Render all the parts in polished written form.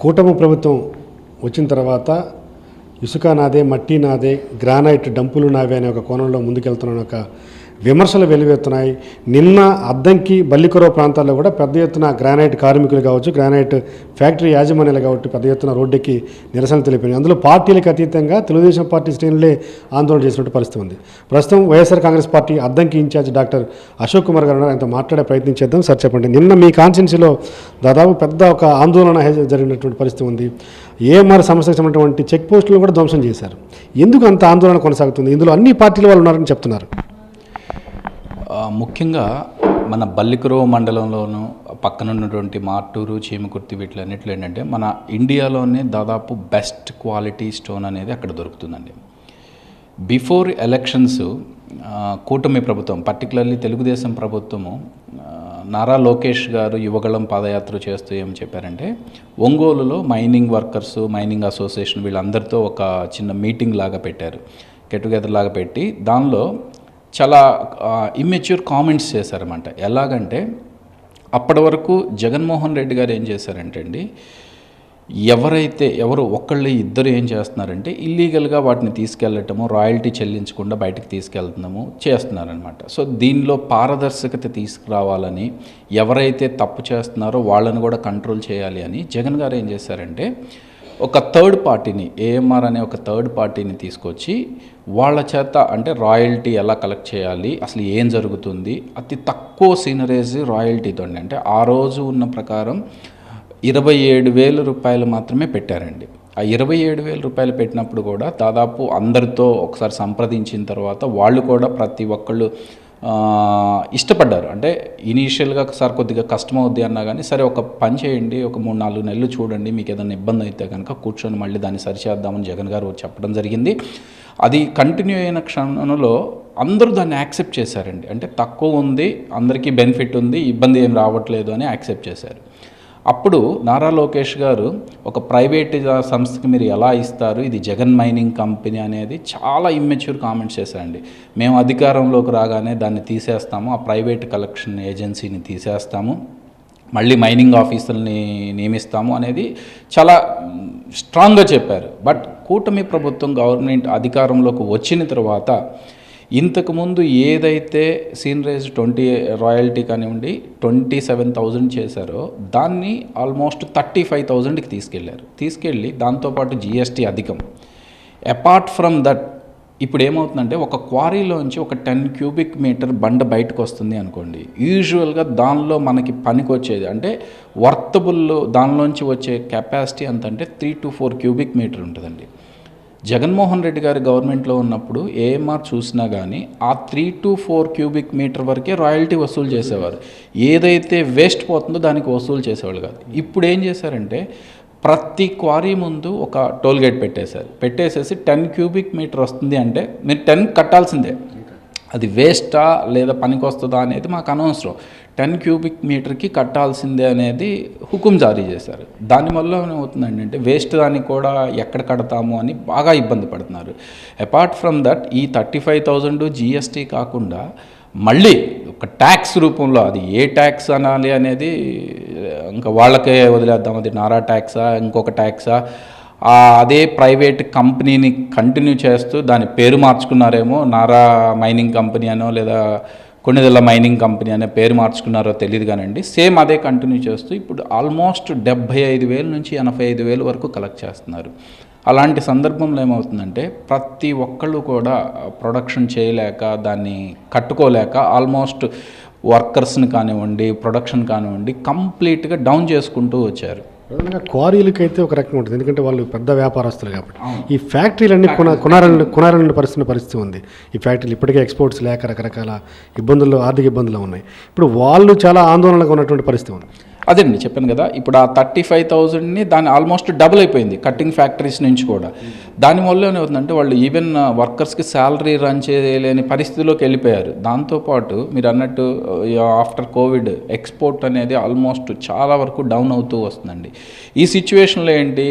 కూటమి ప్రభుత్వం వచ్చిన తర్వాత ఇసుక నాదే, మట్టి నాదే, గ్రానైట్ డంపులు నావే అనే ఒక కోణంలో ముందుకెళ్తున్న ఒక విమర్శలు వెలువెత్తున్నాయి. నిన్న అద్దంకి, బల్లికొరవ ప్రాంతాల్లో కూడా పెద్ద ఎత్తున గ్రానైట్ కార్మికులు కావచ్చు, గ్రానైట్ ఫ్యాక్టరీ యాజమాన్యాలు కాబట్టి పెద్ద ఎత్తున రోడ్డుకి నిరసన తెలిపినాయి. అందులో పార్టీలకు అతీతంగా తెలుగుదేశం పార్టీ శ్రేణులే ఆందోళన చేసినట్టు పరిస్థితి ఉంది. ప్రస్తుతం YSR Congress party Addanki in charge doctor Ashok Kumar గారు ఆయనతో మాట్లాడే ప్రయత్నం చేద్దాం. సార్ చెప్పండి, నిన్న మీ కాన్స్టిట్యున్సీలో దాదాపు పెద్ద ఒక ఆందోళన జరిగినటువంటి పరిస్థితి ఉంది. ఏఎంఆర్ సంస్థకు సంబంధించినటువంటి చెక్ పోస్టులను కూడా ధ్వంసం చేశారు. ఎందుకు అంత ఆందోళన కొనసాగుతుంది? ఇందులో అన్ని పార్టీల వాళ్ళు ఉన్నారని చెప్తున్నారు. ముఖ్యంగా మన బల్లికొరవ మండలంలోనూ పక్కన ఉన్నటువంటి మార్టూరు, చీమకుర్తి వీటిలన్నిట్లో ఏంటంటే మన ఇండియాలోనే దాదాపు బెస్ట్ క్వాలిటీ స్టోన్ అనేది అక్కడ దొరుకుతుందండి. బిఫోర్ ఎలక్షన్స్ కూటమి ప్రభుత్వం, పర్టికులర్లీ తెలుగుదేశం ప్రభుత్వము, నారా లోకేష్ గారు యువగళం పాదయాత్ర చేస్తూ ఏం చెప్పారంటే, ఒంగోలులో మైనింగ్ వర్కర్సు, మైనింగ్ అసోసియేషన్ వీళ్ళందరితో ఒక చిన్న మీటింగ్ లాగా పెట్టారు, గెట్ టుగెదర్ లాగా పెట్టి దానిలో చాలా ఇమ్మెచ్యూర్ కామెంట్స్ చేశారన్నమాట. ఎలాగంటే అప్పటి వరకు జగన్మోహన్ రెడ్డి గారు ఏం చేశారంటే అండి, ఎవరు ఒకళ్ళు ఇద్దరు ఏం చేస్తున్నారంటే ఇల్లీగల్గా వాటిని తీసుకెళ్ళటము, రాయల్టీ చెల్లించకుండా బయటకు తీసుకెళ్తున్నాము చేస్తున్నారనమాట. సో దీనిలో పారదర్శకత తీసుకురావాలని, ఎవరైతే తప్పు చేస్తున్నారో వాళ్ళని కూడా కంట్రోల్ చేయాలి అని జగన్ గారు ఏం చేశారంటే ఒక థర్డ్ పార్టీని, ఏఎంఆర్ అనే ఒక థర్డ్ పార్టీని తీసుకొచ్చి వాళ్ళ చేత అంటే రాయల్టీ ఎలా కలెక్ట్ చేయాలి, అసలు ఏం జరుగుతుంది, అతి తక్కువ సీనరేజ్ రాయల్టీతో, అంటే ఆ రోజు ఉన్న ప్రకారం 27,000 రూపాయలు మాత్రమే పెట్టారండి. ఆ 27,000 రూపాయలు పెట్టినప్పుడు కూడా దాదాపు అందరితో ఒకసారి సంప్రదించిన తర్వాత వాళ్ళు కూడా ప్రతి ఒక్కళ్ళు ఇష్టపడ్డారు. అంటే ఇనీషియల్గా సార్ కొద్దిగా కష్టం అవుద్ది అన్నా కానీ, సరే ఒక పని చేయండి, ఒక 3-4 నెలలు చూడండి, మీకు ఏదైనా ఇబ్బంది అయితే కనుక కూర్చొని మళ్ళీ దాన్ని సరిచేద్దామని జగన్ గారు చెప్పడం జరిగింది. అది కంటిన్యూ అయిన క్షణంలో అందరూ దాన్ని యాక్సెప్ట్ చేశారండి. అంటే తక్కువ ఉంది, అందరికీ బెనిఫిట్ ఉంది, ఇబ్బంది ఏం రావట్లేదు అని యాక్సెప్ట్ చేశారు. అప్పుడు నారా లోకేష్ గారు ఒక ప్రైవేట్ సంస్థకి మీరు ఎలా ఇస్తారు, ఇది జగన్ మైనింగ్ కంపెనీ అనేది చాలా ఇమ్మెచ్యూర్ కామెంట్స్ చేశారండి. మేము అధికారంలోకి రాగానే దాన్ని తీసేస్తాము, ఆ ప్రైవేట్ కలెక్షన్ ఏజెన్సీని తీసేస్తాము, మళ్ళీ మైనింగ్ ఆఫీసర్ని నియమిస్తాము అనేది చాలా స్ట్రాంగ్గా చెప్పారు. బట్ కూటమి ప్రభుత్వం, గవర్నమెంట్ అధికారంలోకి వచ్చిన తర్వాత ఇంతకుముందు ఏదైతే సీనరేజ్ 20 రాయల్టీ కానివ్వండి 27,000 చేశారో దాన్ని ఆల్మోస్ట్ 35,000కి తీసుకెళ్ళి దాంతోపాటు జిఎస్టీ అధికం. అపార్ట్ ఫ్రమ్ దట్ ఇప్పుడు ఏమవుతుందంటే ఒక క్వారీలోంచి ఒక 10 క్యూబిక్ మీటర్ బండ బయటకు వస్తుంది అనుకోండి, యూజువల్గా దానిలో మనకి పనికి వచ్చేది అంటే వర్తబుల్ దానిలోంచి వచ్చే కెపాసిటీ ఎంత అంటే 3 to 4 క్యూబిక్ మీటర్ ఉంటుందండి. జగన్మోహన్ రెడ్డి గారి గవర్నమెంట్లో ఉన్నప్పుడు ఏఎంఆర్ చూసినా కానీ ఆ 3 to 4 క్యూబిక్ మీటర్ వరకే రాయల్టీ వసూలు చేసేవారు. ఏదైతే వేస్ట్ పోతుందో దానికి వసూలు చేసేవాళ్ళు కాదు. ఇప్పుడు ఏం చేశారంటే ప్రతి క్వారీ ముందు ఒక టోల్ గేట్ పెట్టేసేసి 10 క్యూబిక్ మీటర్ వస్తుంది అంటే మీరు 10 కట్టాల్సిందే. అది వేస్టా లేదా పనికి వస్తుందా అనేది మాకు అనవసరం, 10 క్యూబిక్ మీటర్కి కట్టాల్సిందే అనేది హుకుం జారీ చేశారు. దానివల్ల ఏమవుతుందండి అంటే వేస్ట్ దానికి కూడా ఎక్కడ కడతాము అని బాగా ఇబ్బంది పడుతున్నారు. అపార్ట్ ఫ్రమ్ దట్ ఈ 35,000 జిఎస్టీ కాకుండా మళ్ళీ ఒక ట్యాక్స్ రూపంలో, అది ఏ ట్యాక్స్ అనాలి అనేది ఇంకా వాళ్ళకే వదిలేద్దాం, అది నారా ట్యాక్సా ఇంకొక ట్యాక్సా, అదే ప్రైవేట్ కంపెనీని కంటిన్యూ చేస్తూ దాని పేరు మార్చుకున్నారేమో, నారా మైనింగ్ కంపెనీ అనో లేదా కొన్నిదెల్ల మైనింగ్ కంపెనీ అనే పేరు మార్చుకున్నారో తెలియదు కానండి, సేమ్ అదే కంటిన్యూ చేస్తూ ఇప్పుడు ఆల్మోస్ట్ 75,000 నుంచి 85,000 వరకు కలెక్ట్ చేస్తున్నారు. అలాంటి సందర్భంలో ఏమవుతుందంటే ప్రతి ఒక్కళ్ళు కూడా ప్రొడక్షన్ చేయలేక, దాన్ని కట్టుకోలేక ఆల్మోస్ట్ వర్కర్స్ని కానివ్వండి, ప్రొడక్షన్ కానివ్వండి కంప్లీట్గా డౌన్ చేసుకుంటూ వచ్చారు. క్వారీలకైతే ఒక రకంగా ఉంటుంది, ఎందుకంటే వాళ్ళు పెద్ద వ్యాపారస్తులు కాబట్టి. ఈ ఫ్యాక్టరీలన్నీ కొనాలని పరిస్థితి ఉంది. ఈ ఫ్యాక్టరీలు ఇప్పటికే ఎక్స్పోర్ట్స్ లేక రకరకాల ఇబ్బందులు, ఆర్థిక ఇబ్బందులు ఉన్నాయి. ఇప్పుడు వాళ్ళు చాలా ఆందోళనగా ఉన్నటువంటి పరిస్థితి ఉంది. అదేండి చెప్పాను కదా, ఇప్పుడు ఆ 35,000ని దాన్ని ఆల్మోస్ట్ డబుల్ అయిపోయింది కట్టింగ్ ఫ్యాక్టరీస్ నుంచి కూడా. దానివల్ల ఏమవుతుందంటే వాళ్ళు ఈవెన్ వర్కర్స్కి శాలరీ రన్ చేయలేని పరిస్థితిలోకి వెళ్ళిపోయారు. దాంతోపాటు మీరు అన్నట్టు ఆఫ్టర్ కోవిడ్ ఎక్స్పోర్ట్ అనేది ఆల్మోస్ట్ చాలా వరకు డౌన్ అవుతూ వస్తుందండి. ఈ సిచ్యువేషన్లో ఏంటి,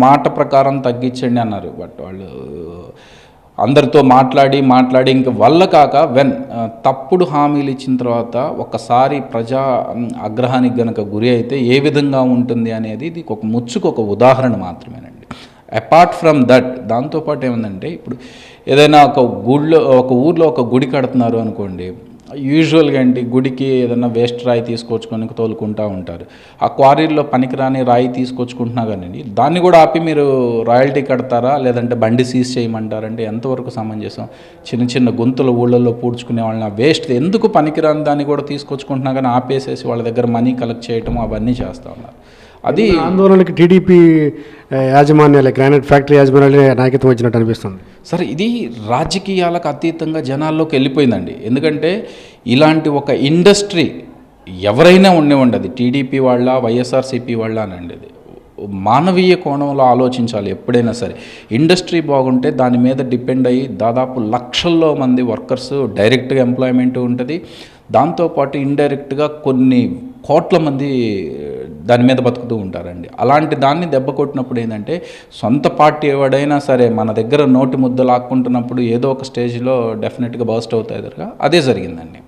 మాట ప్రకారం తగ్గించండి అన్నారు, బట్ వాళ్ళు అందరితో మాట్లాడి ఇంక వల్ల కాక తప్పుడు హామీలు ఇచ్చిన తర్వాత ఒక్కసారి ప్రజా ఆగ్రహానికి గనక గురి అయితే ఏ విధంగా ఉంటుంది అనేది ఇది ఒక ముచ్చుకు ఒక ఉదాహరణ మాత్రమేనండి. అపార్ట్ ఫ్రమ్ దట్ దాంతోపాటు ఏముందంటే, ఇప్పుడు ఏదైనా ఒక ఊర్లో ఒక గుడి కడుతున్నారు అనుకోండి, యూజువల్గా ఏంటి, గుడికి ఏదైనా వేస్ట్ రాయి తీసుకొచ్చుకొని తోలుకుంటూ ఉంటారు. ఆ క్వారీల్లో పనికిరాని రాయి తీసుకొచ్చుకుంటున్నా కానీ దాన్ని కూడా ఆపి మీరు రాయల్టీ కడతారా, లేదంటే బండి సీజ్ చేయమంటారంటే ఎంతవరకు సమంజసం? చిన్న గుంతలు ఊళ్ళల్లో పూడ్చుకునే వాళ్ళని వేస్ట్ ఎందుకు పనికిరాని దాన్ని కూడా తీసుకొచ్చుకుంటున్నా కానీ ఆపేసేసి వాళ్ళ దగ్గర మనీ కలెక్ట్ చేయటం అవన్నీ చేస్తూ ఉన్నారు. అది ఆందోళనకి టీడీపీ యాజమాన్యాలే, గ్రానైట్ ఫ్యాక్టరీ యాజమాన్యాలే నాయకత్వం వచ్చినట్టు అనిపిస్తుంది. సరే, ఇది రాజకీయాలకు అతీతంగా జనాల్లోకి వెళ్ళిపోయిందండి. ఎందుకంటే ఇలాంటి ఒక ఇండస్ట్రీ ఎవరైనా ఉండేది, టీడీపీ వాళ్ళ వైఎస్ఆర్సీపీ వాళ్ళ అనండి, అది మానవీయ కోణంలో ఆలోచించాలి ఎప్పుడైనా సరే. ఇండస్ట్రీ బాగుంటే దాని మీద డిపెండ్ అయ్యి దాదాపు లక్షల్లో మంది వర్కర్స్ డైరెక్ట్గా ఎంప్లాయ్మెంట్ ఉంటుంది, దాంతోపాటు ఇండైరెక్ట్గా కొన్ని కోట్ల మంది దాని మీద బతుకుతూ ఉంటారండి. అలాంటి దాన్ని దెబ్బ కొట్టినప్పుడు ఏంటంటే, సొంత పార్టీ ఎవడైనా సరే మన దగ్గర నోటి ముద్ద లాక్కుంటున్నప్పుడు ఏదో ఒక స్టేజ్లో డెఫినెట్గా బర్స్ట్ అవుతాయి ఎదురుగా. అదే జరిగిందండి.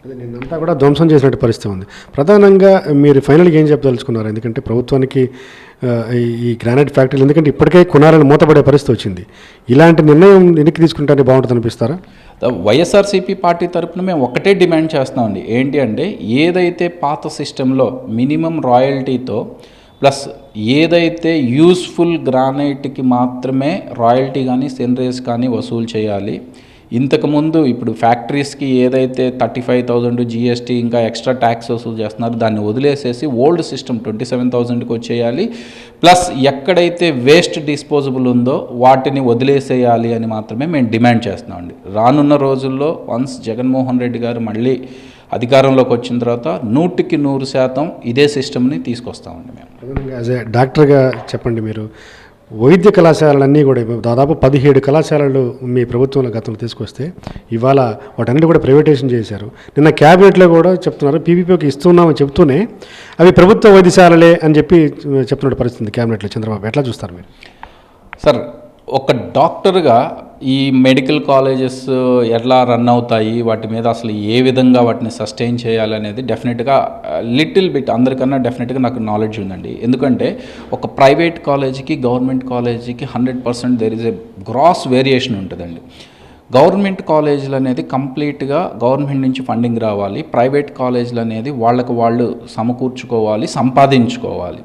అదే నిన్నంతా కూడా ధ్వంసం చేసినట్టు పరిస్థితి ఉంది. ప్రధానంగా మీరు ఫైనల్గా ఏం చెప్పదలుచుకున్నారు? ఎందుకంటే ప్రభుత్వానికి ఈ గ్రానైట్ ఫ్యాక్టరీలు ఎందుకంటే ఇప్పటికే కొనాలని మూతపడే పరిస్థితి వచ్చింది, ఇలాంటి నిర్ణయం వెనక్కి తీసుకుంటే బాగుంటుంది అనిపిస్తారా? వైఎస్ఆర్సీపీ పార్టీ తరఫున మేము ఒకటే డిమాండ్ చేస్తామండి. ఏంటి అంటే, ఏదైతే పాత సిస్టంలో మినిమం రాయల్టీతో ప్లస్ ఏదైతే యూస్ఫుల్ గ్రానైట్కి మాత్రమే రాయల్టీ కానీ సెన్రేస్ కానీ వసూలు చేయాలి, ఇంతకుముందు ఇప్పుడు ఫ్యాక్టరీస్కి ఏదైతే 35,000 జీఎస్టీ ఇంకా ఎక్స్ట్రా ట్యాక్స్ వసూలు చేస్తున్నారు దాన్ని వదిలేసేసి ఓల్డ్ సిస్టమ్ 27,000కి వచ్చేయాలి, ప్లస్ ఎక్కడైతే వేస్ట్ డిస్పోజబుల్ ఉందో వాటిని వదిలేసేయాలి అని మాత్రమే మేము డిమాండ్ చేస్తున్నామండి. రానున్న రోజుల్లో వన్స్ జగన్మోహన్ రెడ్డి గారు మళ్ళీ అధికారంలోకి వచ్చిన తర్వాత 100% ఇదే సిస్టమ్ని తీసుకొస్తామండి మేము. యాజ్ ఏ డాక్టర్గా చెప్పండి, మీరు వైద్య కళాశాలలన్నీ కూడా దాదాపు 17 కళాశాలలు మీ ప్రభుత్వంలో గతంలో తీసుకొస్తే ఇవాళ వాటన్నిటి కూడా ప్రైవేటైజేషన్ చేశారు. నిన్న క్యాబినెట్లో కూడా చెప్తున్నారు పీపీపీకి ఇస్తున్నామని చెప్తూనే అవి ప్రభుత్వ వైద్యశాలలే అని చెప్పి చెప్తున్న పరిస్థితి క్యాబినెట్లో. చంద్రబాబు ఎట్లా చూస్తారు మీరు? సార్, ఒక డాక్టర్గా ఈ మెడికల్ కాలేజెస్ ఎలా రన్ అవుతాయి, వాటి మీద అసలు ఏ విధంగా వాటిని సస్టైన్ చేయాలనేది డెఫినెట్గా లిటిల్ బిట్ అందరికన్నా డెఫినెట్గా నాకు నాలెడ్జ్ ఉందండి. ఎందుకంటే ఒక ప్రైవేట్ కాలేజీకి గవర్నమెంట్ కాలేజీకి 100% there is a gross variation ఉంటుందండి. గవర్నమెంట్ కాలేజీలు అనేది కంప్లీట్గా గవర్నమెంట్ నుంచి ఫండింగ్ రావాలి, ప్రైవేట్ కాలేజీలు అనేది వాళ్ళకు వాళ్ళు సమకూర్చుకోవాలి, సంపాదించుకోవాలి.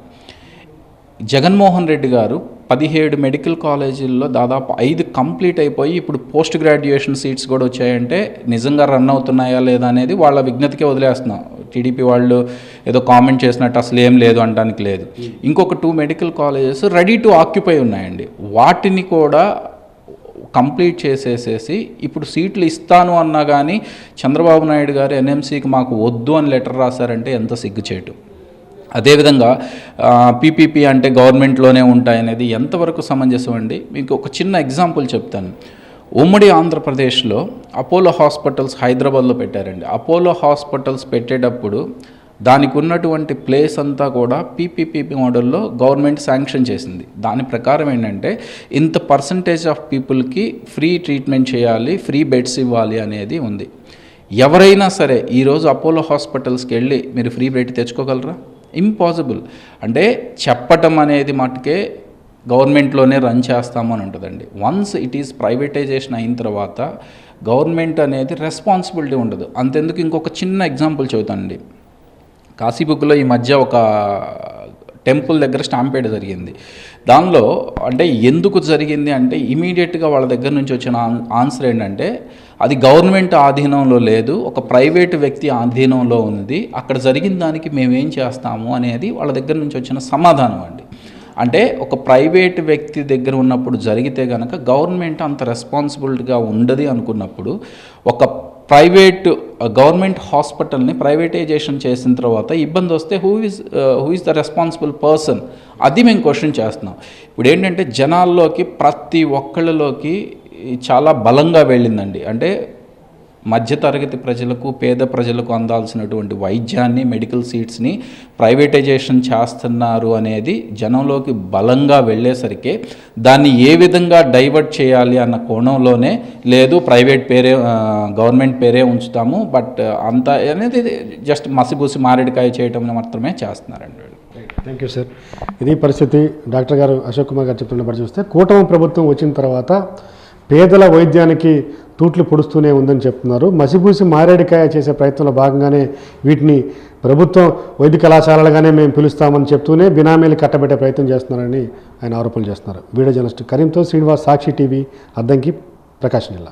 జగన్మోహన్ రెడ్డి గారు 17 మెడికల్ కాలేజీల్లో దాదాపు 5 కంప్లీట్ అయిపోయి ఇప్పుడు పోస్ట్ గ్రాడ్యుయేషన్ సీట్స్ కూడా వచ్చాయంటే నిజంగా రన్ అవుతున్నాయా లేదా అనేది వాళ్ళ విజ్ఞతకే వదిలేస్తున్నాం. టీడీపీ వాళ్ళు ఏదో కామెంట్ చేసినట్టు అసలు ఏం లేదు అనడానికి లేదు. ఇంకొక 2 medical colleges ready to occupy ఉన్నాయండి, వాటిని కూడా కంప్లీట్ చేసేసేసి ఇప్పుడు సీట్లు ఇస్తాను అన్నా కానీ చంద్రబాబు నాయుడు గారు ఎన్ఎంసీకి మాకు వద్దు అని లెటర్ రాశారంటే ఎంత సిగ్గుచేటు. అదేవిధంగా పీపీపీ అంటే గవర్నమెంట్లోనే ఉంటాయనేది ఎంతవరకు సమంజసం అండి? మీకు ఒక చిన్న ఎగ్జాంపుల్ చెప్తాను. ఉమ్మడి ఆంధ్రప్రదేశ్లో అపోలో హాస్పిటల్స్ హైదరాబాద్లో పెట్టారండి. అపోలో హాస్పిటల్స్ పెట్టేటప్పుడు దానికి ఉన్నటువంటి ప్లేస్ అంతా కూడా పీపీపీ మోడల్లో గవర్నమెంట్ శాంక్షన్ చేసింది. దాని ప్రకారం ఏంటంటే ఇంత పర్సంటేజ్ ఆఫ్ పీపుల్కి ఫ్రీ ట్రీట్మెంట్ చేయాలి, ఫ్రీ బెడ్స్ ఇవ్వాలి అనేది ఉంది. ఎవరైనా సరే ఈరోజు అపోలో హాస్పిటల్స్కి వెళ్ళి మీరు ఫ్రీ బెడ్ తెచ్చుకోగలరా? ఇంపాసిబుల్. అంటే చెప్పటం అనేది మటుకే గవర్నమెంట్లోనే రన్ చేస్తామని ఉంటుందండి. వన్స్ ఇట్ ఈస్ ప్రైవేటైజేషన్ అయిన తర్వాత గవర్నమెంట్ అనేది రెస్పాన్సిబిలిటీ ఉండదు. అంతెందుకు ఇంకొక చిన్న ఎగ్జాంపుల్ చెబుతానండి. కాశీబుగ్గులో ఈ మధ్య ఒక టెంపుల్ దగ్గర స్టాంపేడ్ జరిగింది. దానిలో అంటే ఎందుకు జరిగింది అంటే ఇమీడియట్గా వాళ్ళ దగ్గర నుంచి వచ్చిన ఆన్సర్ ఏంటంటే అది గవర్నమెంట్ ఆధీనంలో లేదు, ఒక ప్రైవేటు వ్యక్తి ఆధీనంలో ఉంది, అక్కడ జరిగిన దానికి మేమేం చేస్తాము అనేది వాళ్ళ దగ్గర నుంచి వచ్చిన సమాధానం అండి. అంటే ఒక ప్రైవేట్ వ్యక్తి దగ్గర ఉన్నప్పుడు జరిగితే కనుక గవర్నమెంట్ అంత రెస్పాన్సిబిలిటీగా ఉండదు అనుకున్నప్పుడు ఒక గవర్నమెంట్ హాస్పిటల్ని ప్రైవేటైజేషన్ చేసిన తర్వాత ఇబ్బంది వస్తే who is the responsible person, అది మేము క్వశ్చన్ చేస్తున్నాం. ఇప్పుడు ఏంటంటే జనాల్లోకి ప్రతి ఒక్కళ్ళలోకి చాలా బలంగా వెళ్ళిందండి. అంటే మధ్యతరగతి ప్రజలకు పేద ప్రజలకు అందాల్సినటువంటి వైద్యాన్ని మెడికల్ సీట్స్ని ప్రైవేటైజేషన్ చేస్తున్నారు అనేది జనంలోకి బలంగా వెళ్ళేసరికి దాన్ని ఏ విధంగా డైవర్ట్ చేయాలి అన్న కోణంలోనే లేదు ప్రైవేట్ పేరే గవర్నమెంట్ పేరే ఉంచుతాము బట్ అంత అనేది జస్ట్ మసిబూసి మారేడుకాయ చేయటం మాత్రమే చేస్తున్నారండి వీళ్ళు. Thank you sir. ఇది పరిస్థితి. డాక్టర్ గారు అశోక్ కుమార్ గారు చెప్తున్న పరిస్థితి చూస్తే కూటమి ప్రభుత్వం వచ్చిన తర్వాత పేదల వైద్యానికి తూట్లు పొడుస్తూనే ఉందని చెప్తున్నారు. మసిబూసి మారేడుకాయ చేసే ప్రయత్నంలో భాగంగానే వీటిని ప్రభుత్వం వైద్య కళాశాలలుగానే మేము పిలుస్తామని చెప్తూనే బినామీలు కట్టబెట్టే ప్రయత్నం చేస్తున్నారని ఆయన ఆరోపణలు చేస్తున్నారు. వీడియో జర్నలిస్ట్ కరీంతో శ్రీనివాస్, సాక్షి టీవీ, అద్దంకి, ప్రకాశం జిల్లా.